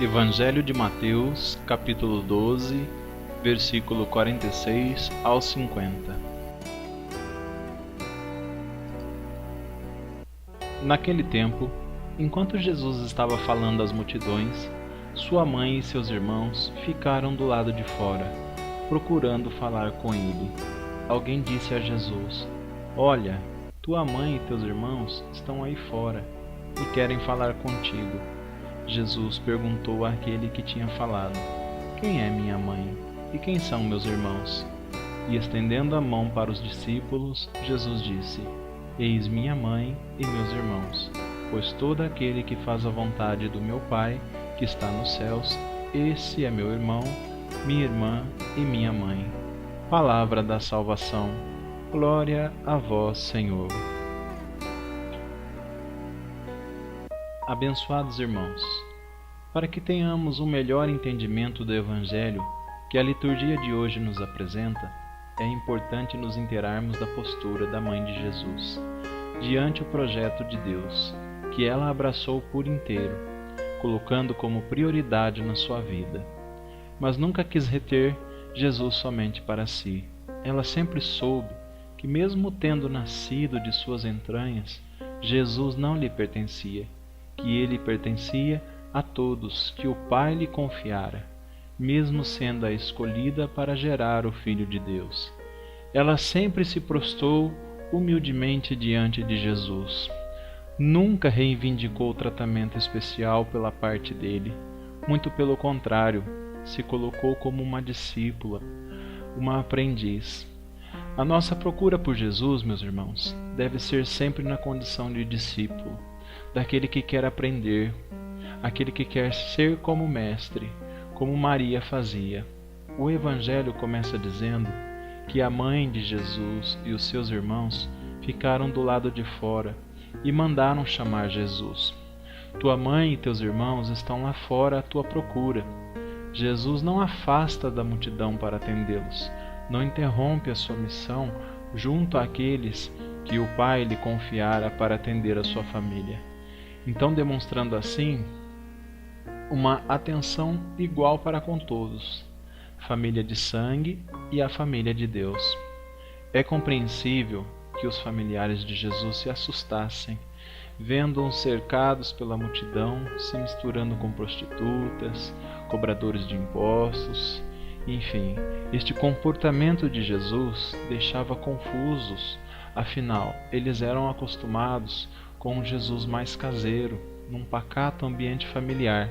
Evangelho de Mateus, capítulo 12, versículo 46 ao 50. Naquele tempo, enquanto Jesus estava falando às multidões, sua mãe e seus irmãos ficaram do lado de fora, procurando falar com ele. Alguém disse a Jesus: "Olha, tua mãe e teus irmãos estão aí fora e querem falar contigo." Jesus perguntou àquele que tinha falado: "Quem é minha mãe? E quem são meus irmãos?" E estendendo a mão para os discípulos, Jesus disse: "Eis minha mãe e meus irmãos, pois todo aquele que faz a vontade do meu Pai, que está nos céus, esse é meu irmão, minha irmã e minha mãe." Palavra da salvação. Glória a vós, Senhor. Abençoados irmãos, para que tenhamos um melhor entendimento do Evangelho que a liturgia de hoje nos apresenta, é importante nos inteirarmos da postura da Mãe de Jesus, diante o projeto de Deus, que ela abraçou por inteiro, colocando como prioridade na sua vida. Mas nunca quis reter Jesus somente para si. Ela sempre soube que, mesmo tendo nascido de suas entranhas, Jesus não lhe pertencia, que ele pertencia a todos que o Pai lhe confiara, mesmo sendo a escolhida para gerar o Filho de Deus. Ela sempre se prostrou humildemente diante de Jesus. Nunca reivindicou tratamento especial pela parte dele. Muito pelo contrário, se colocou como uma discípula, uma aprendiz. A nossa procura por Jesus, meus irmãos, deve ser sempre na condição de discípulo, daquele que quer aprender, aquele que quer ser como mestre, como Maria fazia. O Evangelho começa dizendo que a mãe de Jesus e os seus irmãos ficaram do lado de fora e mandaram chamar Jesus. Tua mãe e teus irmãos estão lá fora à tua procura. Jesus não afasta da multidão para atendê-los, não interrompe a sua missão junto àqueles que o Pai lhe confiara para atender a sua família. Então, demonstrando assim uma atenção igual para com todos, família de sangue e a família de Deus. É compreensível que os familiares de Jesus se assustassem, vendo-os cercados pela multidão, se misturando com prostitutas, cobradores de impostos. Enfim, este comportamento de Jesus deixava confusos, afinal, eles eram acostumados com um Jesus mais caseiro, num pacato ambiente familiar.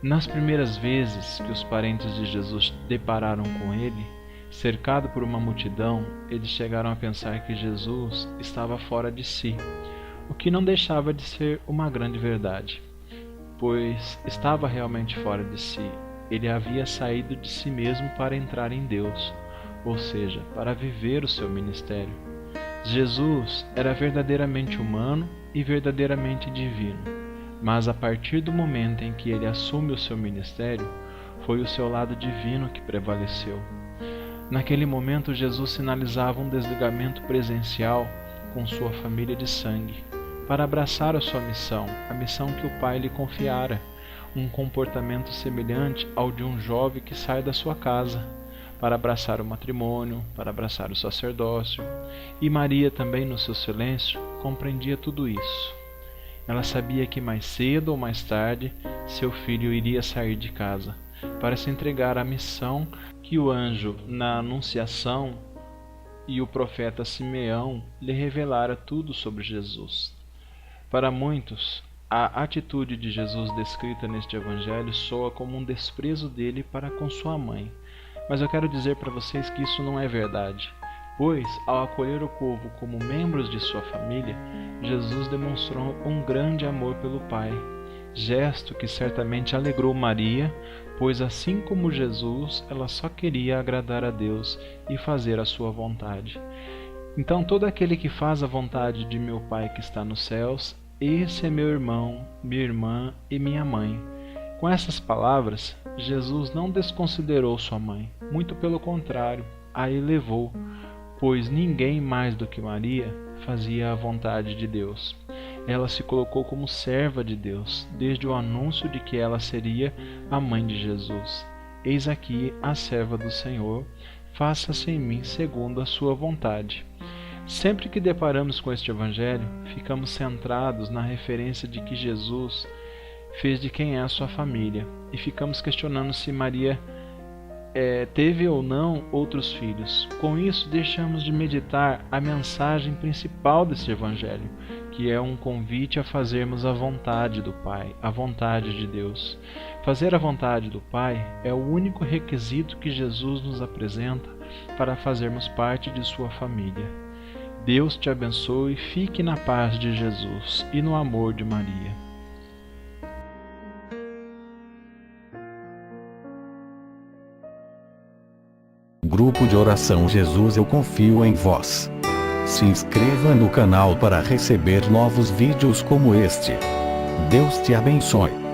Nas primeiras vezes que os parentes de Jesus depararam com ele, cercado por uma multidão, eles chegaram a pensar que Jesus estava fora de si, o que não deixava de ser uma grande verdade, pois estava realmente fora de si. Ele havia saído de si mesmo para entrar em Deus, ou seja, para viver o seu ministério. Jesus era verdadeiramente humano e verdadeiramente divino, mas a partir do momento em que ele assume o seu ministério, foi o seu lado divino que prevaleceu. Naquele momento, Jesus sinalizava um desligamento presencial com sua família de sangue, para abraçar a sua missão, a missão que o Pai lhe confiara, um comportamento semelhante ao de um jovem que sai da sua casa, para abraçar o matrimônio, para abraçar o sacerdócio. E Maria também, no seu silêncio, compreendia tudo isso. Ela sabia que mais cedo ou mais tarde seu filho iria sair de casa, para se entregar à missão que o anjo, na Anunciação, e o profeta Simeão lhe revelara tudo sobre Jesus. Para muitos, a atitude de Jesus descrita neste Evangelho soa como um desprezo dele para com sua mãe. Mas eu quero dizer para vocês que isso não é verdade, pois, ao acolher o povo como membros de sua família, Jesus demonstrou um grande amor pelo Pai, gesto que certamente alegrou Maria, pois assim como Jesus, ela só queria agradar a Deus e fazer a sua vontade. Então, todo aquele que faz a vontade de meu Pai que está nos céus, esse é meu irmão, minha irmã e minha mãe. Com essas palavras, Jesus não desconsiderou sua mãe, muito pelo contrário, a elevou, pois ninguém mais do que Maria fazia a vontade de Deus. ela se colocou como serva de Deus, desde o anúncio de que ela seria a mãe de Jesus. Eis aqui a serva do Senhor, faça-se em mim segundo a sua vontade. Sempre que deparamos com este Evangelho, ficamos centrados na referência de que Jesus fez de quem é a sua família, e ficamos questionando se Maria teve ou não outros filhos. Com isso, deixamos de meditar a mensagem principal desse Evangelho, que é um convite a fazermos a vontade do Pai, a vontade de Deus. Fazer a vontade do Pai é o único requisito que Jesus nos apresenta para fazermos parte de sua família. Deus te abençoe, fique na paz de Jesus e no amor de Maria. Grupo de Oração Jesus, eu confio em vós. Se inscreva no canal para receber novos vídeos como este. Deus te abençoe.